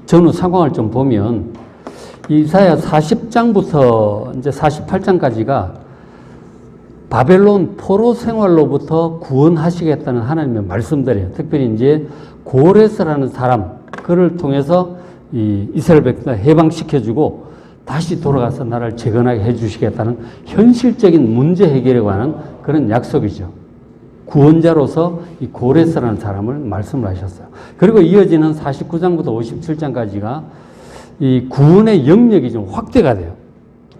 전후 상황을 좀 보면 이사야 40장부터 이제 48장까지가 바벨론 포로 생활로부터 구원하시겠다는 하나님의 말씀들이에요. 특별히 이제 고레스라는 사람, 그를 통해서 이 이스라엘 백성을 해방시켜주고 다시 돌아가서 나라를 재건하게 해주시겠다는 현실적인 문제 해결에 관한 그런 약속이죠. 구원자로서 이 고레스라는 사람을 말씀을 하셨어요. 그리고 이어지는 49장부터 57장까지가 이 구원의 영역이 좀 확대가 돼요.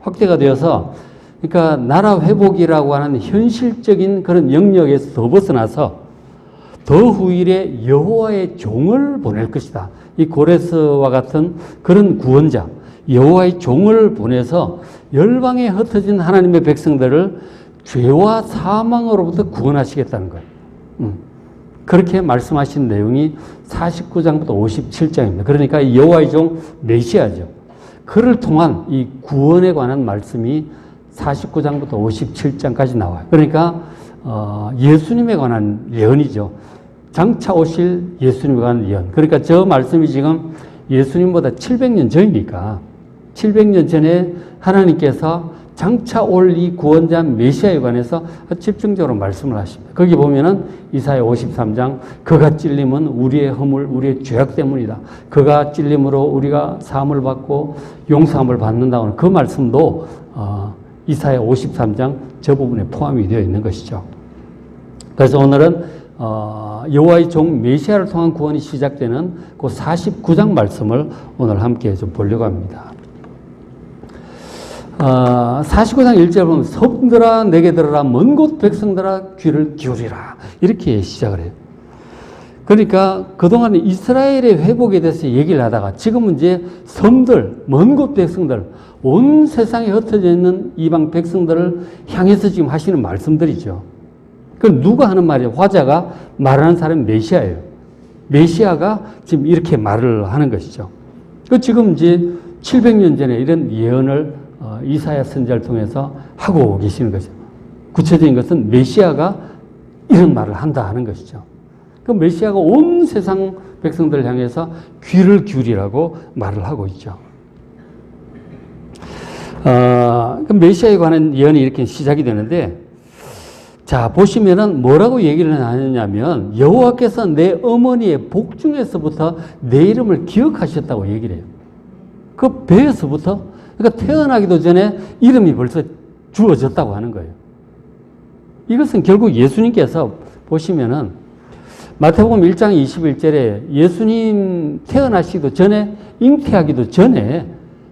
확대가 되어서 그러니까 나라 회복이라고 하는 현실적인 그런 영역에서 더 벗어나서 더 후일에 여호와의 종을 보낼 것이다. 이 고레스와 같은 그런 구원자, 여호와의 종을 보내서 열방에 흩어진 하나님의 백성들을 죄와 사망으로부터 구원하시겠다는 거예요. 그렇게 말씀하신 내용이 49장부터 57장입니다. 그러니까 여호와의 종 메시아죠. 그를 통한 이 구원에 관한 말씀이 49장부터 57장까지 나와요. 그러니까 예수님에 관한 예언이죠. 장차 오실 예수님에 관한 예언. 그러니까 저 말씀이 지금 예수님보다 700년 전이니까 700년 전에 하나님께서 장차 올 이 구원자 메시아에 관해서 집중적으로 말씀을 하십니다. 거기 보면은 이사야 53장 그가 찔림은 우리의 허물, 우리의 죄악 때문이다. 그가 찔림으로 우리가 사함을 받고 용서함을 받는다는 그 말씀도 이사야 53장 저 부분에 포함이 되어 있는 것이죠. 그래서 오늘은 여호와의 종 메시아를 통한 구원이 시작되는 그 49장 말씀을 오늘 함께 좀 보려고 합니다. 49장 1절 보면 섬들아 내게 들으라 먼 곳 백성들아 귀를 기울이라 이렇게 시작을 해요. 그러니까 그동안 이스라엘의 회복에 대해서 얘기를 하다가 지금은 이제 섬들, 먼 곳 백성들, 온 세상에 흩어져 있는 이방 백성들을 향해서 지금 하시는 말씀들이죠. 그 누가 하는 말이에요? 화자가 말하는 사람이 메시아예요. 메시아가 지금 이렇게 말을 하는 것이죠. 그 지금 이제 700년 전에 이런 예언을 이사야 선지자를 통해서 하고 계시는 것이죠. 구체적인 것은 메시아가 이런 말을 한다 하는 것이죠. 그 메시아가 온 세상 백성들을 향해서 귀를 기울이라고 말을 하고 있죠. 그 메시아에 관한 예언이 이렇게 시작이 되는데, 자 보시면은 뭐라고 얘기를 하느냐면 여호와께서 내 어머니의 복중에서부터 내 이름을 기억하셨다고 얘기를 해요. 그 배에서부터, 그러니까 태어나기도 전에 이름이 벌써 주어졌다고 하는 거예요. 이것은 결국 예수님께서 보시면은 마태복음 1장 21절에 예수님 태어나시기도 전에, 잉태하기도 전에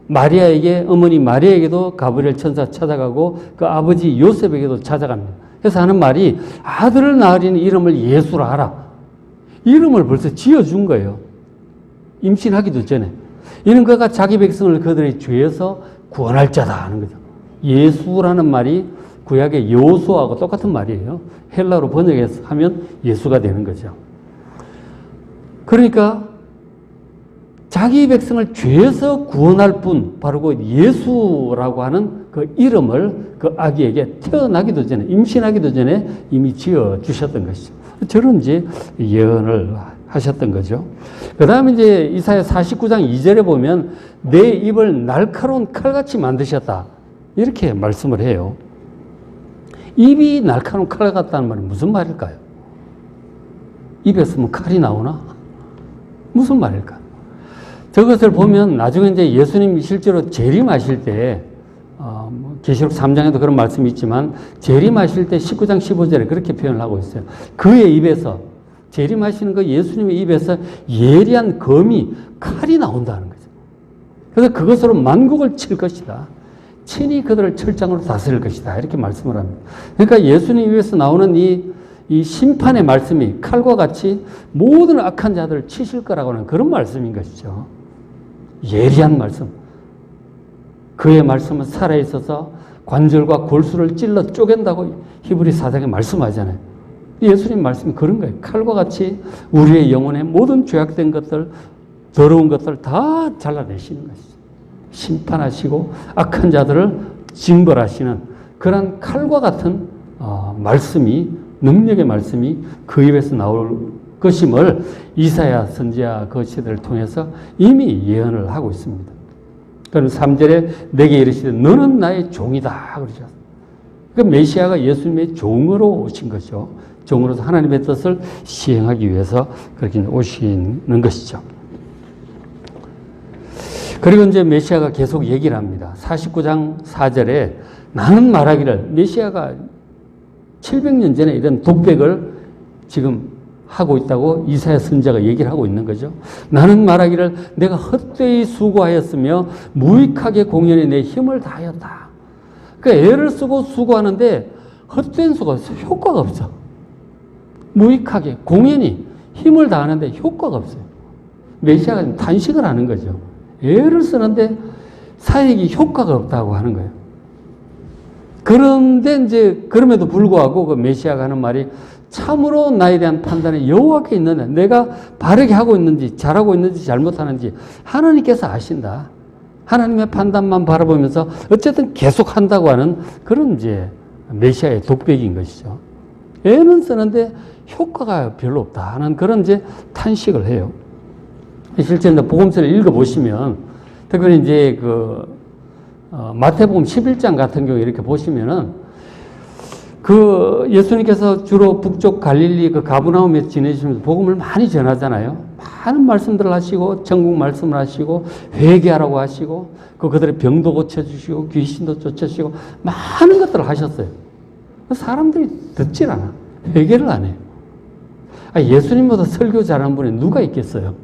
마리아에게, 어머니 마리아에게도 가브리엘 천사 찾아가고 그 아버지 요셉에게도 찾아갑니다. 그래서 하는 말이 아들을 낳으리니 이름을 예수라 하라. 이름을 벌써 지어준 거예요. 임신하기도 전에. 이는 그가 자기 백성을 그들의 죄에서 구원할 자다 하는 거죠. 예수라는 말이 구약의 여호수아하고 똑같은 말이에요. 헬라로 번역해서 하면 예수가 되는 거죠. 그러니까 자기 백성을 죄에서 구원할 분, 바로 그 예수라고 하는 그 이름을 그 아기에게 태어나기도 전에, 임신하기도 전에 이미 지어주셨던 것이죠. 저런 이제 예언을 하셨던 거죠. 그 다음에 이제 이사야 49장 2절에 보면 내 입을 날카로운 칼같이 만드셨다. 이렇게 말씀을 해요. 입이 날카로운 칼 같다는 말이 무슨 말일까요? 입에서 뭐 칼이 나오나? 무슨 말일까요? 저것을 보면 나중에 이제 예수님이 실제로 재림하실 때, 계시록 3장에도 그런 말씀이 있지만, 재림하실 때 19장 15절에 그렇게 표현을 하고 있어요. 그의 입에서, 재림하시는 그 예수님의 입에서 예리한 검이, 칼이 나온다는 거죠. 그래서 그것으로 만국을 칠 것이다. 친히 그들을 철장으로 다스릴 것이다. 이렇게 말씀을 합니다. 그러니까 예수님 입에서 나오는 이 심판의 말씀이 칼과 같이 모든 악한 자들을 치실 거라고 하는 그런 말씀인 것이죠. 예리한 말씀. 그의 말씀은 살아있어서 관절과 골수를 찔러 쪼갠다고 히브리 4장에 말씀하잖아요. 예수님 말씀이 그런 거예요. 칼과 같이 우리의 영혼의 모든 죄악된 것들, 더러운 것들 다 잘라내시는 것이죠. 심판하시고 악한 자들을 징벌하시는 그런 칼과 같은 말씀이, 능력의 말씀이 그 입에서 나올 것임을 이사야 선지자 그 시대를 통해서 이미 예언을 하고 있습니다. 그럼 3절에 내게 이르시되 너는 나의 종이다 그러죠. 그 메시아가 예수님의 종으로 오신 것이죠. 종으로서 하나님의 뜻을 시행하기 위해서 그렇게 오시는 것이죠. 그리고 이제 메시아가 계속 얘기를 합니다. 49장 4절에 나는 말하기를 메시아가 700년 전에 이런 독백을 지금 하고 있다고 이사야 선지자가 얘기를 하고 있는 거죠. 나는 말하기를 내가 헛되이 수고하였으며 무익하게 공연히 내 힘을 다하였다. 그러니까 애를 쓰고 수고하는데 헛된 수고, 효과가 없어. 무익하게 공연히 힘을 다하는데 효과가 없어요. 메시아가 단식을 하는 거죠. 애를 쓰는데 사역이 효과가 없다고 하는 거예요. 그런데 이제 그럼에도 불구하고 그 메시아가 하는 말이 참으로 나에 대한 판단이 여호와께 있느냐, 내가 바르게 하고 있는지 잘하고 있는지 잘못하는지 하나님께서 아신다. 하나님의 판단만 바라보면서 어쨌든 계속 한다고 하는 그런 이제 메시아의 독백인 것이죠. 애는 쓰는데 효과가 별로 없다 하는 그런 이제 탄식을 해요. 실제 복음서를 읽어보시면 특별히 이제 마태복음 11장 같은 경우에 이렇게 보시면은 예수님께서 주로 북쪽 갈릴리 가브나움에 지내시면서 복음을 많이 전하잖아요. 많은 말씀들을 하시고 천국 말씀을 하시고 회개하라고 하시고 그들의 병도 고쳐주시고 귀신도 쫓아주시고 많은 것들을 하셨어요. 사람들이 듣질 않아. 회개를 안 해요. 예수님보다 설교 잘하는 분이 누가 있겠어요?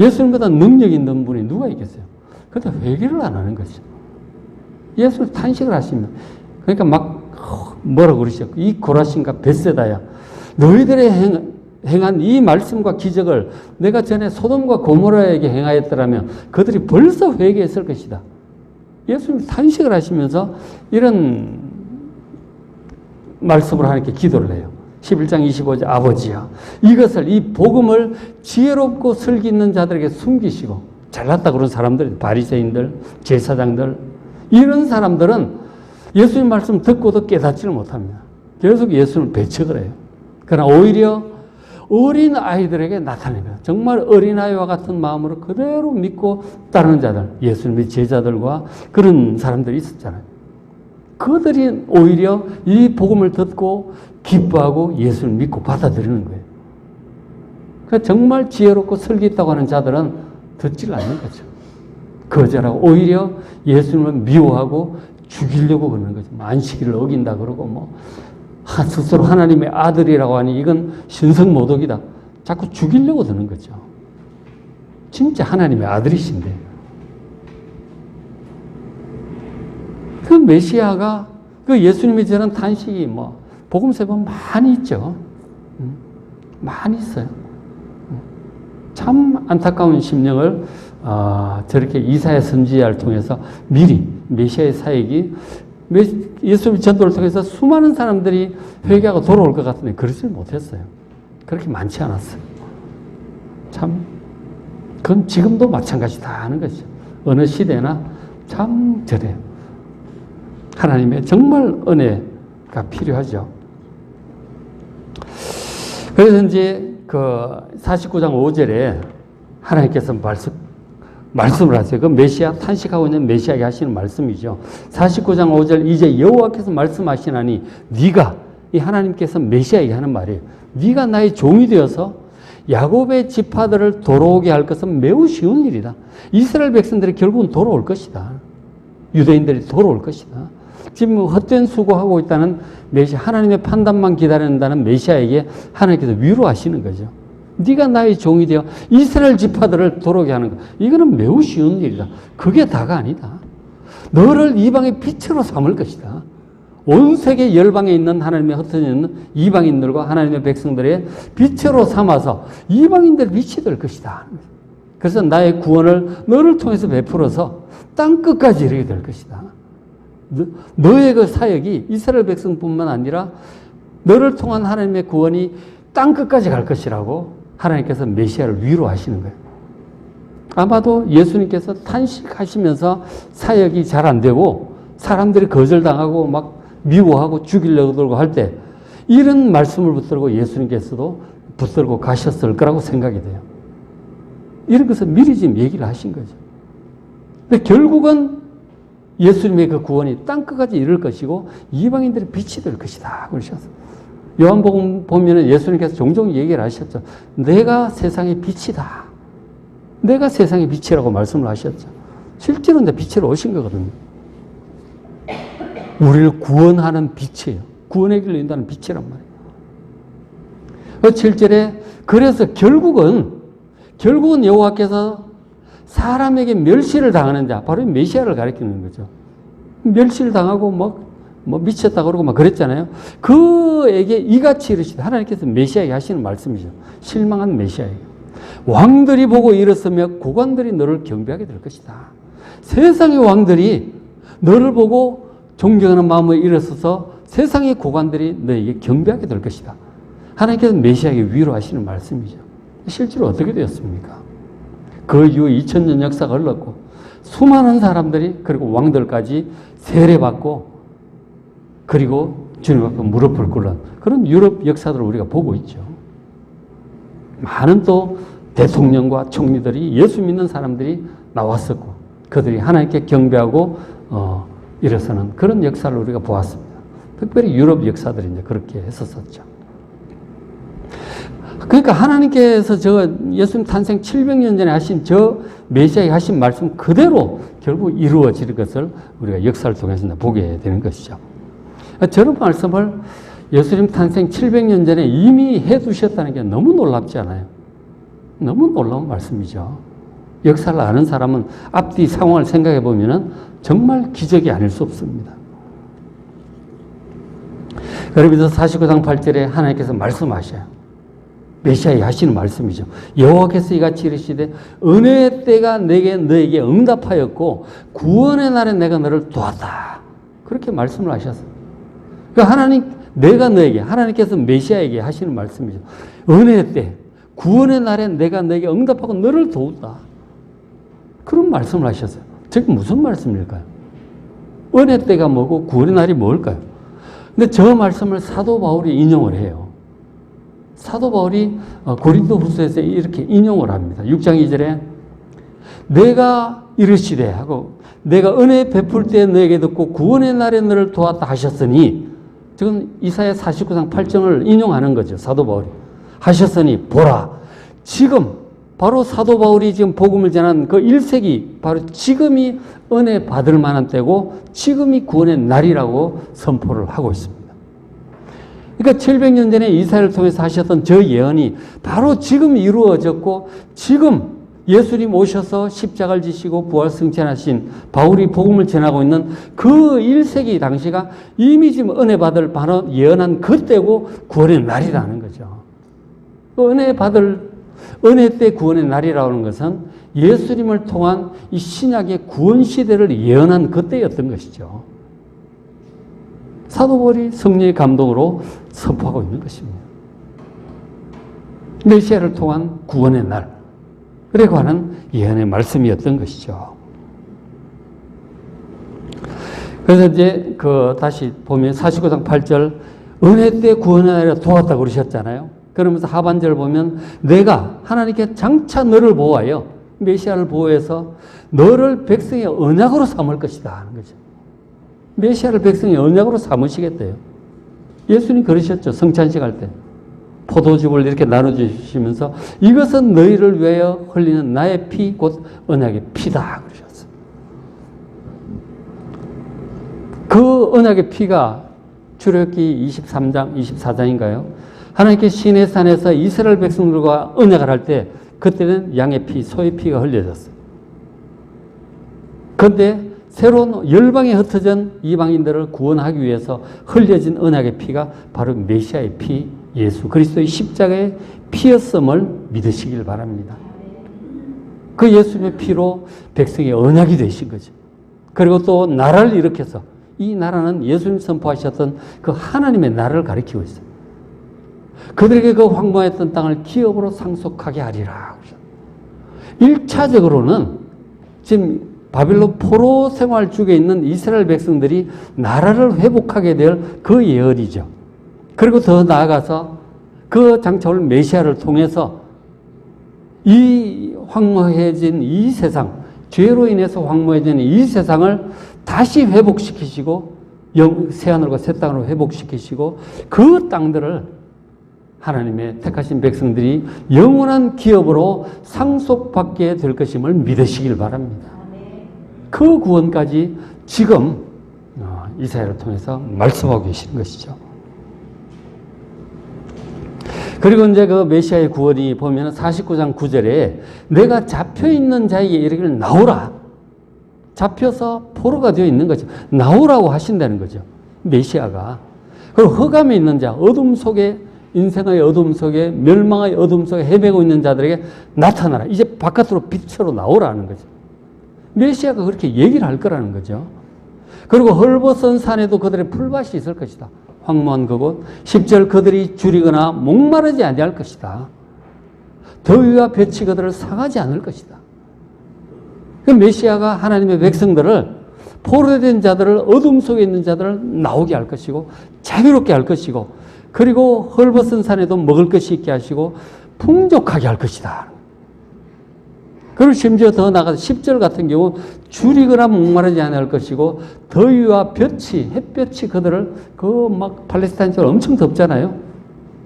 예수님보다 능력 있는 분이 누가 있겠어요? 그런데 회개를 안 하는 거죠. 예수님 탄식을 하시면 그러니까 막 뭐라고 그러시죠? 이 고라신과 벳세다야 너희들의 행한 이 말씀과 기적을 내가 전에 소돔과 고모라에게 행하였더라면 그들이 벌써 회개했을 것이다. 예수님 탄식을 하시면서 이런 말씀으로 하나님께 기도를 해요. 11장 25절 아버지야 이것을 이 복음을 지혜롭고 슬기 있는 자들에게 숨기시고 잘났다 그런 사람들 바리새인들 제사장들 이런 사람들은 예수님 말씀 듣고도 깨닫지를 못합니다. 계속 예수님을 배척을 해요. 그러나 오히려 어린 아이들에게 나타냅니다. 정말 어린아이와 같은 마음으로 그대로 믿고 따르는 자들 예수님의 제자들과 그런 사람들이 있었잖아요. 그들이 오히려 이 복음을 듣고 기뻐하고 예수를 믿고 받아들이는 거예요. 그러니까 정말 지혜롭고 설기 있다고 하는 자들은 듣지를 않는 거죠. 거절하고 오히려 예수님을 미워하고 죽이려고 그러는 거죠. 안식일을 어긴다 그러고 스스로 하나님의 아들이라고 하니 이건 신성모독이다. 자꾸 죽이려고 드는 거죠. 진짜 하나님의 아들이신데. 그 메시아가 예수님이 저런 탄식이 복음서에 보면 많이 있죠. 많이 있어요. 참 안타까운 심령을 저렇게 이사야 선지자를 통해서 미리 메시아의 사역이 예수님의 전도를 통해서 수많은 사람들이 회개하고 돌아올 것 같은데 그러지 못했어요. 그렇게 많지 않았어요. 참 그건 지금도 마찬가지다 하는 거죠. 어느 시대나 참 저래요. 하나님의 정말 은혜가 필요하죠. 그래서 이제 49장 5절에 하나님께서 말씀을 하세요. 그 메시아 탄식하고 있는 메시아에게 하시는 말씀이죠. 49장 5절 이제 여호와께서 말씀하시나니 네가 이 하나님께서 메시아에게 하는 말이에요. 네가 나의 종이 되어서 야곱의 지파들을 돌아오게 할 것은 매우 쉬운 일이다. 이스라엘 백성들이 결국은 돌아올 것이다. 유대인들이 돌아올 것이다. 지금 헛된 수고하고 있다는 메시아 하나님의 판단만 기다린다는 메시아에게 하나님께서 위로하시는 거죠. 네가 나의 종이 되어 이스라엘 지파들을 돌아오게 하는 것. 이거는 매우 쉬운 일이다. 그게 다가 아니다. 너를 이방의 빛으로 삼을 것이다. 온 세계 열방에 있는 하나님의 흩어지는 이방인들과 하나님의 백성들의 빛으로 삼아서 이방인들 빛이 될 것이다. 그래서 나의 구원을 너를 통해서 베풀어서 땅 끝까지 이르게 될 것이다. 너의 그 사역이 이스라엘 백성뿐만 아니라 너를 통한 하나님의 구원이 땅 끝까지 갈 것이라고 하나님께서 메시아를 위로하시는 거예요. 아마도 예수님께서 탄식하시면서 사역이 잘 안 되고 사람들이 거절당하고 막 미워하고 죽이려고 들고 할 때 이런 말씀을 붙들고 예수님께서도 붙들고 가셨을 거라고 생각이 돼요. 이런 것을 미리 지금 얘기를 하신 거죠. 근데 결국은 예수님의 그 구원이 땅끝까지 이를 것이고 이방인들의 빛이 될 것이다 그러셨어요. 요한복음 보면은 예수님께서 종종 얘기를 하셨죠. 내가 세상의 빛이다. 내가 세상의 빛이라고 말씀을 하셨죠. 실제로 이제 빛으로 오신 거거든요. 우리를 구원하는 빛이에요. 구원의 길로 인도하는 빛이란 말이에요. 7절에 그래서 결국은 여호와께서 사람에게 멸시를 당하는 자, 바로 메시아를 가리키는 거죠. 멸시를 당하고 뭐 미쳤다 그러고 막 그랬잖아요. 그에게 이같이 이르시되 하나님께서 메시아에게 하시는 말씀이죠. 실망한 메시아에게. 왕들이 보고 일었으며 고관들이 너를 경배하게 될 것이다. 세상의 왕들이 너를 보고 존경하는 마음에 일어서서 세상의 고관들이 너에게 경배하게 될 것이다. 하나님께서 메시아에게 위로하시는 말씀이죠. 실제로 어떻게 되었습니까? 그 이후 2000년 역사가 흘렀고 수많은 사람들이 그리고 왕들까지 세례받고 그리고 주님 앞에 무릎을 꿇는 그런 유럽 역사들을 우리가 보고 있죠. 많은 또 대통령과 총리들이 예수 믿는 사람들이 나왔었고 그들이 하나님께 경배하고 일어서는 그런 역사를 우리가 보았습니다. 특별히 유럽 역사들이 이제 그렇게 했었었죠. 그러니까 하나님께서 예수님 탄생 700년 전에 하신 메시아에 하신 말씀 그대로 결국 이루어질 것을 우리가 역사를 통해서 보게 되는 것이죠. 저런 말씀을 예수님 탄생 700년 전에 이미 해두셨다는 게 너무 놀랍지 않아요? 너무 놀라운 말씀이죠. 역사를 아는 사람은 앞뒤 상황을 생각해 보면 정말 기적이 아닐 수 없습니다. 그러면서 49장 8절에 하나님께서 말씀하셔요. 메시아에 하시는 말씀이죠. 여호와께서 이같이 이르시되 은혜의 때가 너에게 응답하였고 구원의 날에 내가 너를 도왔다. 그렇게 말씀을 하셨어요. 그러니까 하나님께서 메시아에게 하시는 말씀이죠. 은혜의 때, 구원의 날에 내가 너에게 응답하고 너를 도웠다. 그런 말씀을 하셨어요. 즉 무슨 말씀일까요? 은혜 때가 뭐고 구원의 날이 뭘까요? 근데 저 말씀을 사도 바울이 인용을 해요. 사도 바울이 고린도후서에서 이렇게 인용을 합니다. 6장 2절에 내가 이르시되 하고 내가 은혜 베풀 때 너에게 듣고 구원의 날에 너를 도왔다 하셨으니 지금 이사야 49장 8절을 인용하는 거죠. 사도 바울이 하셨으니 보라 지금 바로 사도 바울이 지금 복음을 전한 그 1세기 바로 지금이 은혜 받을 만한 때고 지금이 구원의 날이라고 선포를 하고 있습니다. 그러니까 700년 전에 이사야를 통해서 하셨던 저 예언이 바로 지금 이루어졌고 지금 예수님 오셔서 십자가를 지시고 부활 승천하신 바울이 복음을 전하고 있는 그 1세기 당시가 이미 지금 은혜 받을 바로 예언한 그때고 구원의 날이라는 거죠. 은혜 때 구원의 날이라고 하는 것은 예수님을 통한 이 신약의 구원 시대를 예언한 그때였던 것이죠. 사도 바울이 성령의 감동으로 선포하고 있는 것입니다. 메시아를 통한 구원의 날, 그래 관한 예언의 말씀이었던 것이죠. 그래서 이제 다시 보면 49장 8절 은혜 때 구원의 날에 도왔다고 그러셨잖아요. 그러면서 하반절 보면 내가 하나님께 장차 너를 보호하여 메시아를 보호해서 너를 백성의 언약으로 삼을 것이다 하는 거죠. 메시아를 백성의 언약으로 삼으시겠대요. 예수님 그러셨죠. 성찬식 할 때. 포도즙을 이렇게 나눠주시면서 이것은 너희를 위하여 흘리는 나의 피, 곧 언약의 피다. 그러셨어요. 그 언약의 피가 출애굽기 23장, 24장인가요? 하나님께 시내산에서 이스라엘 백성들과 언약을 할 때 그때는 양의 피, 소의 피가 흘려졌어요. 그런데 새로운 열방에 흩어진 이방인들을 구원하기 위해서 흘려진 언약의 피가 바로 메시아의 피, 예수 그리스도의 십자가의 피였음을 믿으시길 바랍니다. 그 예수님의 피로 백성의 언약이 되신 거죠. 그리고 또 나라를 일으켜서 이 나라는 예수님 선포하셨던 그 하나님의 나라를 가리키고 있어요. 그들에게 그 황무했던 땅을 기업으로 상속하게 하리라. 1차적으로는 지금 바빌론 포로 생활 중에 있는 이스라엘 백성들이 나라를 회복하게 될 그 예언이죠. 그리고 더 나아가서 그 장차올 메시아를 통해서 이 황무해진 이 세상, 죄로 인해서 황무해진 이 세상을 다시 회복시키시고 새하늘과 새 땅으로 회복시키시고 그 땅들을 하나님의 택하신 백성들이 영원한 기업으로 상속받게 될 것임을 믿으시길 바랍니다. 그 구원까지 지금 이사야를 통해서 말씀하고 계시는 것이죠. 그리고 이제 그 메시아의 구원이 보면 49장 9절에 내가 잡혀있는 자에게 이르기를 나오라. 잡혀서 포로가 되어 있는 거죠. 나오라고 하신다는 거죠. 메시아가. 그리고 흑암에 있는 자, 어둠 속에, 인생의 어둠 속에, 멸망의 어둠 속에 헤매고 있는 자들에게 나타나라. 이제 바깥으로 빛으로 나오라는 거죠. 메시아가 그렇게 얘기를 할 거라는 거죠. 그리고 헐벗은 산에도 그들의 풀밭이 있을 것이다. 황무한 그곳. 10절 그들이 줄이거나 목마르지 아니할 것이다. 더위와 볕이 그들을 상하지 않을 것이다. 그 메시아가 하나님의 백성들을 포로된 자들을 어둠 속에 있는 자들을 나오게 할 것이고 자유롭게 할 것이고 그리고 헐벗은 산에도 먹을 것이 있게 하시고 풍족하게 할 것이다. 그리고 심지어 더 나아가서 10절 같은 경우 줄이거나 목마르지 않을 것이고 더위와 볕이 햇볕이 그들을 그 막 팔레스타인처럼 엄청 덥잖아요.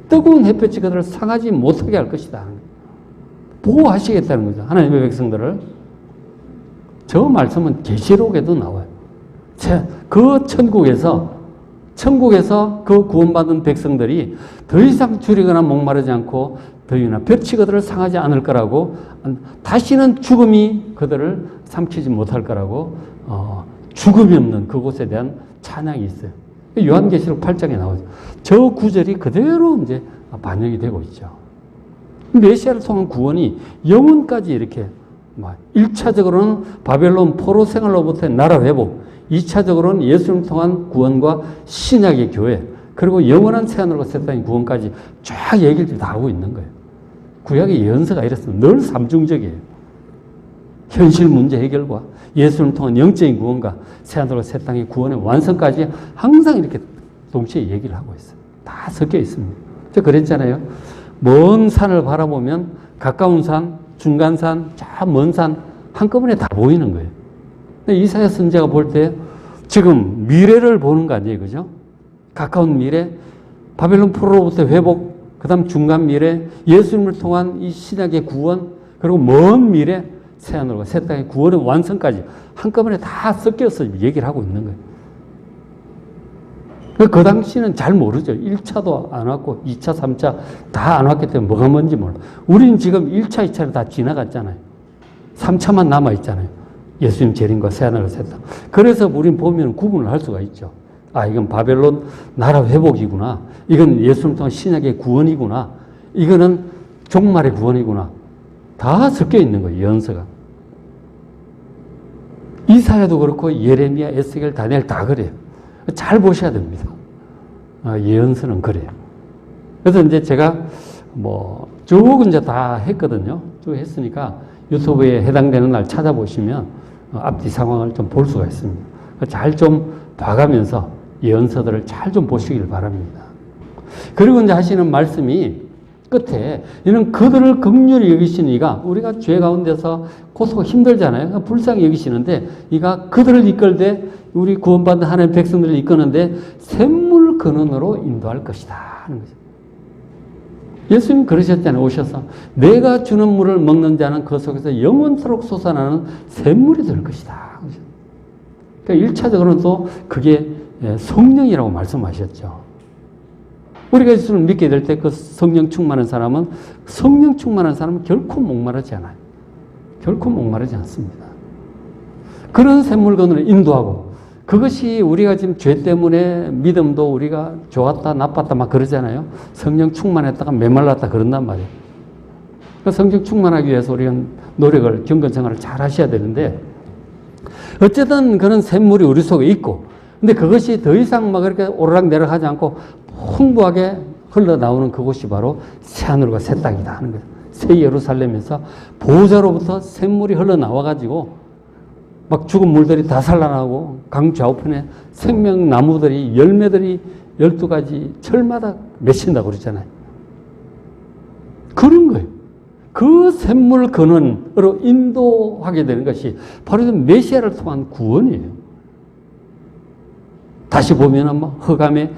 뜨거운 햇볕이 그들을 상하지 못하게 할 것이다. 보호하시겠다는 거죠. 하나님의 백성들을. 저 말씀은 계시록에도 나와요. 그 천국에서 그 구원받은 백성들이 더 이상 줄이거나 목마르지 않고 더위나 볕이 그들을 상하지 않을 거라고 다시는 죽음이 그들을 삼키지 못할 거라고 죽음이 없는 그곳에 대한 찬양이 있어요. 요한계시록 8장에 나오죠. 저 구절이 그대로 이제 반영이 되고 있죠. 메시아를 통한 구원이 영혼까지 이렇게 1차적으로는 바벨론 포로 생활로부터의 나라 회복, 2차적으로는 예수님을 통한 구원과 신약의 교회, 그리고 영원한 새하늘과 새 땅의 구원까지 쫙 얘기를 다 하고 있는 거예요. 구약의 예언서가 이랬습니다. 늘 삼중적이에요. 현실 문제 해결과 예수님을 통한 영적인 구원과 새하늘과 새 땅의 구원의 완성까지 항상 이렇게 동시에 얘기를 하고 있어요. 다 섞여 있습니다. 저 그랬잖아요. 먼 산을 바라보면 가까운 산, 중간산, 저 먼 산 한꺼번에 다 보이는 거예요. 이사야 선지자가 볼 때 지금 미래를 보는 거 아니에요, 그죠? 가까운 미래, 바벨론 포로로부터 회복, 그 다음 중간 미래, 예수님을 통한 이 신약의 구원, 그리고 먼 미래, 새하늘과 새 땅의 구원의 완성까지 한꺼번에 다 섞여서 얘기를 하고 있는 거예요. 그 당시는 잘 모르죠. 1차도 안 왔고 2차, 3차 다 안 왔기 때문에 뭐가 뭔지 몰라. 우리는 지금 1차, 2차를 다 지나갔잖아요. 3차만 남아있잖아요. 예수님 재림과 새하늘과 새 땅. 그래서 우리는 보면 구분을 할 수가 있죠. 아, 이건 바벨론 나라 회복이구나. 이건 예수님 통한 신약의 구원이구나. 이거는 종말의 구원이구나. 다 섞여 있는 거예요, 예언서가. 이사야도 그렇고 예레미야, 에스겔, 다니엘 다 그래요. 잘 보셔야 됩니다. 예언서는 그래요. 그래서 이제 제가 쭉 이제 다 했거든요. 쭉 했으니까 유튜브에 해당되는 날 찾아보시면 앞뒤 상황을 좀 볼 수가 있습니다. 잘 좀 봐가면서 예언서들을 잘 좀 보시길 바랍니다. 그리고 이제 하시는 말씀이 끝에 이는 그들을 긍휼히 여기시는 이가 우리가 죄 가운데서 고소가 힘들잖아요. 불쌍히 여기시는데 이가 그들을 이끌되 우리 구원받은 하나님의 백성들을 이끄는데 샘물 근원으로 인도할 것이다 하는 거죠. 예수님 그러셨잖아요. 오셔서 내가 주는 물을 먹는 자는 그 속에서 영원토록 솟아나는 샘물이 될 것이다. 그러니까 1차적으로는 또 그게 성령이라고 말씀하셨죠. 우리가 예수를 믿게 될 때 그 성령 충만한 사람은 결코 목마르지 않아요. 결코 목마르지 않습니다. 그런 샘물건을 인도하고 그것이 우리가 지금 죄 때문에 믿음도 우리가 좋았다 나빴다 막 그러잖아요. 성령 충만했다가 메말랐다 그런단 말이에요. 성령 충만하기 위해서 우리가 노력을 경건생활을 잘 하셔야 되는데 어쨌든 그런 샘물이 우리 속에 있고 근데 그것이 더 이상 막 그렇게 오르락내리락 하지 않고 풍부하게 흘러나오는 그곳이 바로 새하늘과 새 땅이다 하는 거예요. 새 예루살렘에서 보호자로부터 샘물이 흘러나와가지고 막 죽은 물들이 다 살아나고 강 좌우편에 생명나무들이 열매들이 12가지 철마다 맺힌다고 그러잖아요. 그런 거예요. 그 샘물 근원으로 인도하게 되는 것이 바로 메시아를 통한 구원이에요. 다시 보면은 뭐 흑암에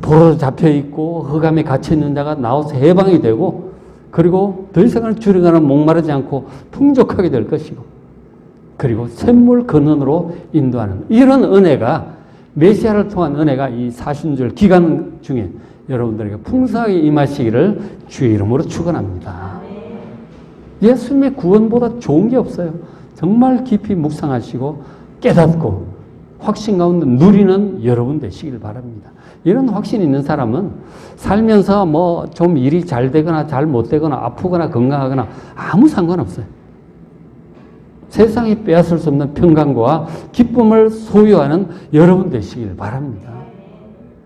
포로로 잡혀 있고 흑암에 갇혀 있는 자가 나와서 해방이 되고, 그리고 더 이상 주력하는 목마르지 않고 풍족하게 될 것이고, 그리고 샘물 근원으로 인도하는 이런 은혜가, 메시아를 통한 은혜가 이 사순절 기간 중에 여러분들에게 풍성하게 임하시기를 주의 이름으로 축원합니다. 예수님의 구원보다 좋은 게 없어요. 정말 깊이 묵상하시고 깨닫고 확신 가운데 누리는 여러분 되시길 바랍니다. 이런 확신이 있는 사람은 살면서 뭐 좀 일이 잘 되거나 잘 못 되거나 아프거나 건강하거나 아무 상관없어요. 세상이 빼앗을 수 없는 평강과 기쁨을 소유하는 여러분 되시길 바랍니다.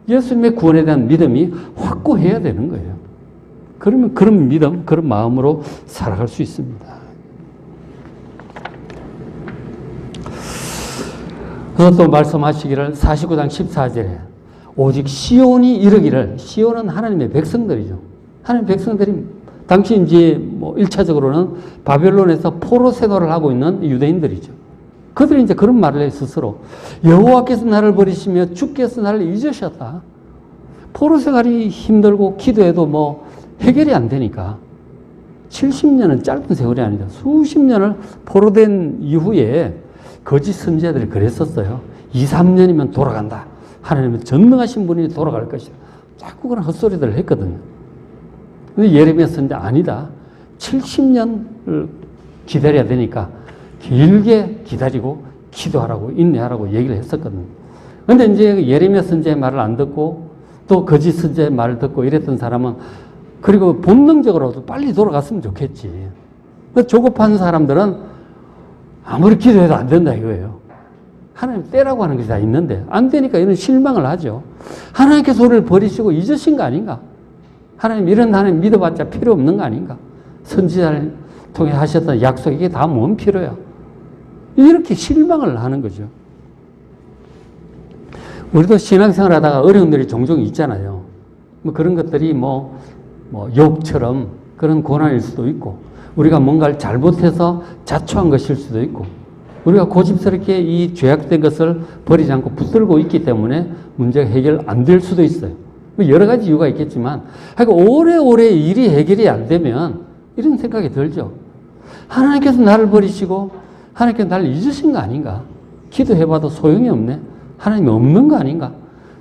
예수님의 구원에 대한 믿음이 확고해야 되는 거예요. 그러면 그런 믿음, 그런 마음으로 살아갈 수 있습니다. 그래서 또 말씀하시기를 49장 14절에 오직 시온이 이르기를, 시온은 하나님의 백성들이죠. 하나님의 백성들이 당시 이제 뭐 1차적으로는 바벨론에서 포로 생활을 하고 있는 유대인들이죠. 그들이 이제 그런 말을 해요, 스스로. 여호와께서 나를 버리시며 주께서 나를 잊으셨다. 포로 생활이 힘들고 기도해도 뭐 해결이 안 되니까 70년은 짧은 세월이 아니다. 수십 년을 포로된 이후에 거짓 선지자들이 그랬었어요. 2, 3년이면 돌아간다. 하나님은 전능하신 분이 돌아갈 것이다. 자꾸 그런 헛소리들을 했거든요. 근데 예레미야 선지자 아니다. 70년을 기다려야 되니까 길게 기다리고 기도하라고 인내하라고 얘기를 했었거든요. 근데 이제 예레미야 선지자의 말을 안 듣고 또 거짓 선지자의 말을 듣고 이랬던 사람은, 그리고 본능적으로도 빨리 돌아갔으면 좋겠지. 조급한 사람들은 아무리 기도해도 안 된다 이거예요. 하나님 때라고 하는 것이 다 있는데 안 되니까 이런 실망을 하죠. 하나님께서 우리를 버리시고 잊으신 거 아닌가? 하나님 이런 하나님 믿어봤자 필요 없는 거 아닌가? 선지자를 통해 하셨던 약속, 이게 다 뭔 필요야? 이렇게 실망을 하는 거죠. 우리도 신앙생활 하다가 어려운 일이 종종 있잖아요. 뭐 그런 것들이 뭐 욕처럼 그런 고난일 수도 있고, 우리가 뭔가를 잘못해서 자초한 것일 수도 있고, 우리가 고집스럽게 이 죄악된 것을 버리지 않고 붙들고 있기 때문에 문제가 해결 안 될 수도 있어요. 여러 가지 이유가 있겠지만, 그러니까 오래오래 일이 해결이 안 되면 이런 생각이 들죠. 하나님께서 나를 버리시고 하나님께서 나를 잊으신 거 아닌가? 기도해봐도 소용이 없네. 하나님이 없는 거 아닌가?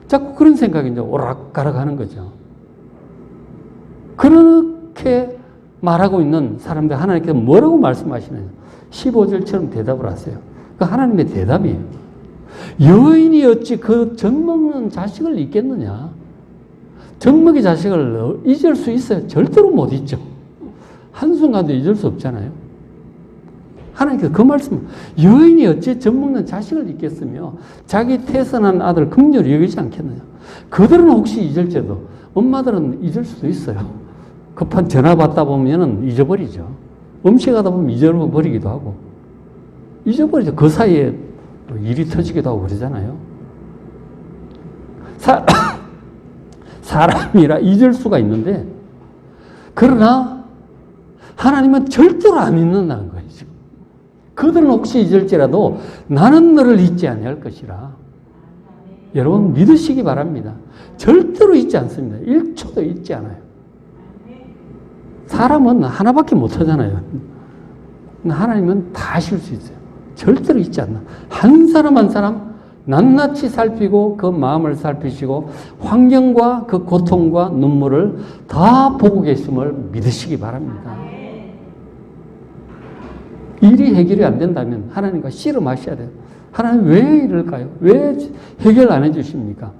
자꾸 그런 생각이 이제 오락가락 하는 거죠. 그렇게 말하고 있는 사람들 하나님께서 뭐라고 말씀하시느냐? 15절처럼 대답을 하세요. 그 하나님의 대답이에요. 여인이 어찌 그 젖먹는 자식을 잊겠느냐? 젖먹이 자식을 잊을 수 있어요? 절대로 못 잊죠. 한순간도 잊을 수 없잖아요. 하나님께서 그 말씀, 여인이 어찌 젖먹는 자식을 잊겠으며 자기 태선한 아들 긍휼히 여기지 않겠느냐? 그들은 혹시 잊을지도 엄마들은 잊을 수도 있어요. 급한 전화 받다 보면은 잊어버리죠. 음식하다 보면 잊어버리기도 하고. 잊어버리죠. 그 사이에 일이 터지기도 하고 그러잖아요. 사람이라 잊을 수가 있는데, 그러나 하나님은 절대로 안 잊는다는 거예요. 그들은 혹시 잊을지라도 나는 너를 잊지 아니할 것이라. 여러분 믿으시기 바랍니다. 절대로 잊지 않습니다. 1초도 잊지 않아요. 사람은 하나밖에 못하잖아요. 하나님은 다 하실 수 있어요. 절대로 잊지 않나. 한 사람 한 사람 낱낱이 살피고 그 마음을 살피시고 환경과 그 고통과 눈물을 다 보고 계심을 믿으시기 바랍니다. 일이 해결이 안 된다면 하나님과 씨름하셔야 돼요. 하나님 왜 이럴까요? 왜 해결 안 해주십니까?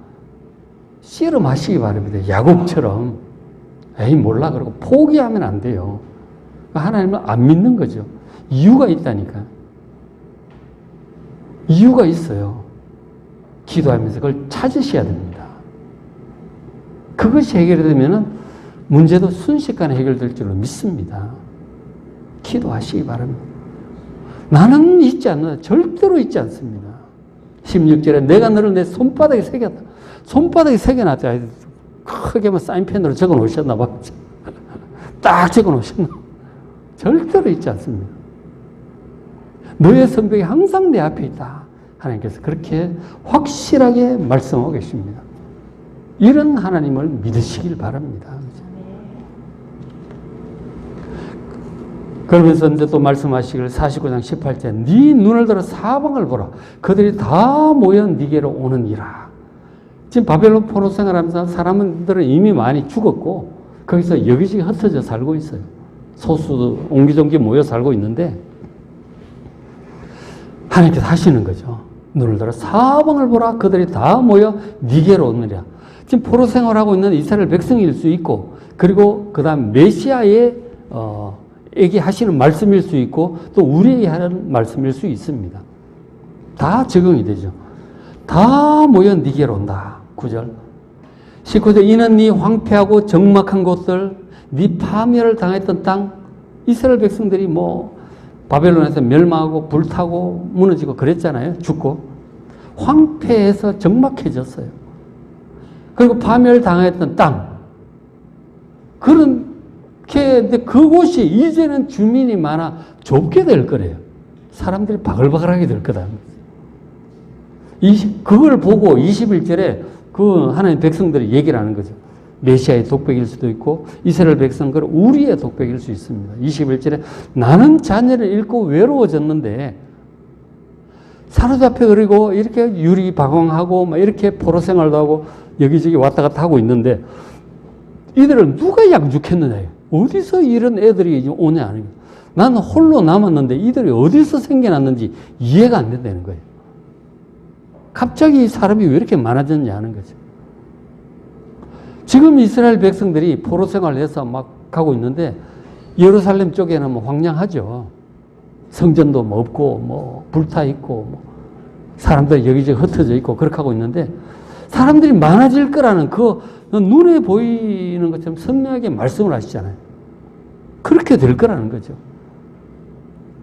씨름하시기 바랍니다. 야곱처럼 에이 몰라 그러고 포기하면 안 돼요. 하나님은 안 믿는 거죠. 이유가 있다니까. 이유가 있어요. 기도하면서 그걸 찾으셔야 됩니다. 그것이 해결되면 문제도 순식간에 해결될 줄로 믿습니다. 기도하시기 바랍니다. 나는 잊지 않는다. 절대로 잊지 않습니다. 16절에 내가 너를 내 손바닥에 새겼다. 손바닥에 새겨놨죠. 크게 뭐 사인펜으로 적어 놓으셨나 봐. 딱 적어 놓으셨나? 절대로 있지 않습니다. 너의 성벽이 항상 내 앞에 있다. 하나님께서 그렇게 확실하게 말씀하고 계십니다. 이런 하나님을 믿으시길 바랍니다. 그러면서 이제 또 말씀하시길 49장 18절 네 눈을 들어 사방을 보라. 그들이 다 모여 네게로 오느니라. 지금 바벨론 포로 생활하면서 사람들은 이미 많이 죽었고 거기서 여기저기 흩어져 살고 있어요. 소수 옹기종기 모여 살고 있는데 하나님께서 하시는 거죠. 눈을 들어 사방을 보라. 그들이 다 모여 네게로 오느니라. 지금 포로 생활하고 있는 이스라엘 백성일 수 있고 그리고 그 다음 메시아의 에게 하시는 말씀일 수 있고 또 우리에게 하는 말씀일 수 있습니다. 다 적용이 되죠. 다 모여 네게로 온다. 9절 19절 이는 네 황폐하고 적막한 곳들 네 파멸을 당했던 땅 이스라엘 백성들이 뭐 바벨론에서 멸망하고 불타고 무너지고 그랬잖아요. 죽고 황폐해서 적막해졌어요. 그리고 파멸당했던 땅 근데 그곳이 이제는 주민이 많아 좁게 될 거래요. 사람들이 바글바글하게 될 거다. 그걸 보고 21절에 그 하나님 백성들이 얘기를 하는 거죠. 메시아의 독백일 수도 있고 이스라엘 백성들은 우리의 독백일 수 있습니다. 21절에 나는 자녀를 잃고 외로워졌는데 사로잡혀 그리고 이렇게 유리박왕하고 막 이렇게 포로 생활도 하고 여기저기 왔다 갔다 하고 있는데 이들을 누가 양육했느냐. 어디서 이런 애들이 오냐. 나는 홀로 남았는데 이들이 어디서 생겨났는지 이해가 안 된다는 거예요. 갑자기 사람이 왜 이렇게 많아졌냐 하는 거죠. 지금 이스라엘 백성들이 포로 생활을 해서 막 가고 있는데 예루살렘 쪽에는 뭐 황량하죠. 성전도 뭐 없고 뭐 불타 있고 뭐 사람들이 여기저기 흩어져 있고 그렇게 하고 있는데 사람들이 많아질 거라는 그 눈에 보이는 것처럼 선명하게 말씀을 하시잖아요. 그렇게 될 거라는 거죠.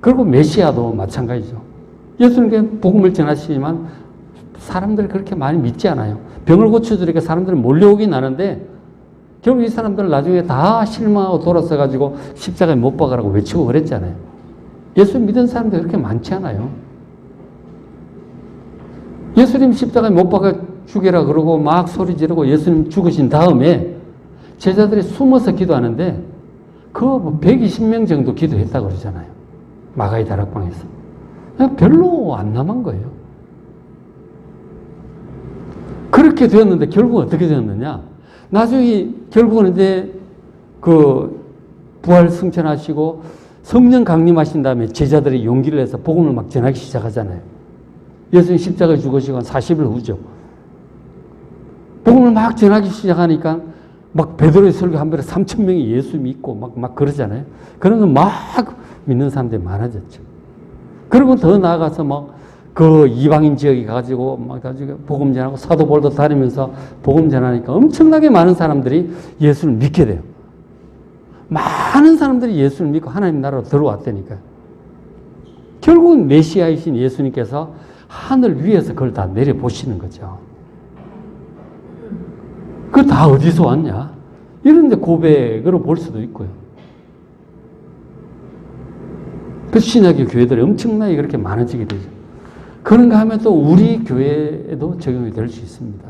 그리고 메시아도 마찬가지죠. 예수님께 복음을 전하시지만 사람들이 그렇게 많이 믿지 않아요. 병을 고쳐주니까 사람들이 몰려오긴 하는데 결국 이 사람들은 나중에 다 실망하고 돌아서가지고 십자가에 못 박으라고 외치고 그랬잖아요. 예수 믿은 사람들이 그렇게 많지 않아요. 예수님 십자가에 못 박아 죽여라 그러고 막 소리 지르고 예수님 죽으신 다음에 제자들이 숨어서 기도하는데 그 120명 정도 기도했다고 그러잖아요. 마가의 다락방에서. 별로 안 남은 거예요. 그렇게 되었는데 결국 어떻게 되었느냐. 나중에 결국은 이제 그 부활 승천하시고 성령 강림하신 다음에 제자들이 용기를 내서 복음을 막 전하기 시작하잖아요. 예수님 십자가에 죽으시고 한 40일 후죠. 복음을 막 전하기 시작하니까 막 베드로의 설교 한 번에 3,000명이 예수 믿고 막 그러잖아요. 그러면 막 믿는 사람들이 많아졌죠. 그리고 더 나아가서 막 그 이방인 지역에 가지고 막 복음 전하고 사도 볼도 다니면서 복음 전하니까 엄청나게 많은 사람들이 예수를 믿게 돼요. 많은 사람들이 예수를 믿고 하나님 나라로 들어왔다니까요. 결국은 메시아이신 예수님께서 하늘 위에서 그걸 다 내려보시는 거죠. 그거 다 어디서 왔냐? 이런 데 고백으로 볼 수도 있고요. 그 신약의 교회들이 엄청나게 그렇게 많아지게 되죠. 그런가 하면 또 우리 교회에도 적용이 될 수 있습니다.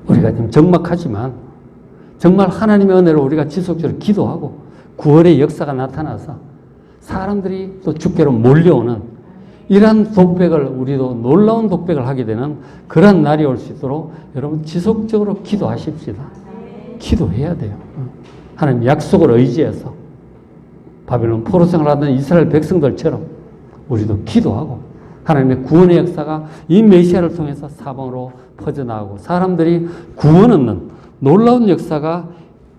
우리가 지금 적막하지만 정말 하나님의 은혜로 우리가 지속적으로 기도하고 구원의 역사가 나타나서 사람들이 또 주께로 몰려오는 이러한 독백을 우리도 놀라운 독백을 하게 되는 그런 날이 올 수 있도록 여러분 지속적으로 기도하십시다. 기도해야 돼요. 하나님 약속을 의지해서 바벨론 포로 생활하던 이스라엘 백성들처럼 우리도 기도하고 하나님의 구원의 역사가 이 메시아를 통해서 사방으로 퍼져나가고 사람들이 구원 얻는 놀라운 역사가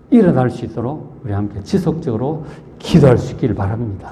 일어날 수 있도록 우리 함께 지속적으로 기도할 수 있기를 바랍니다.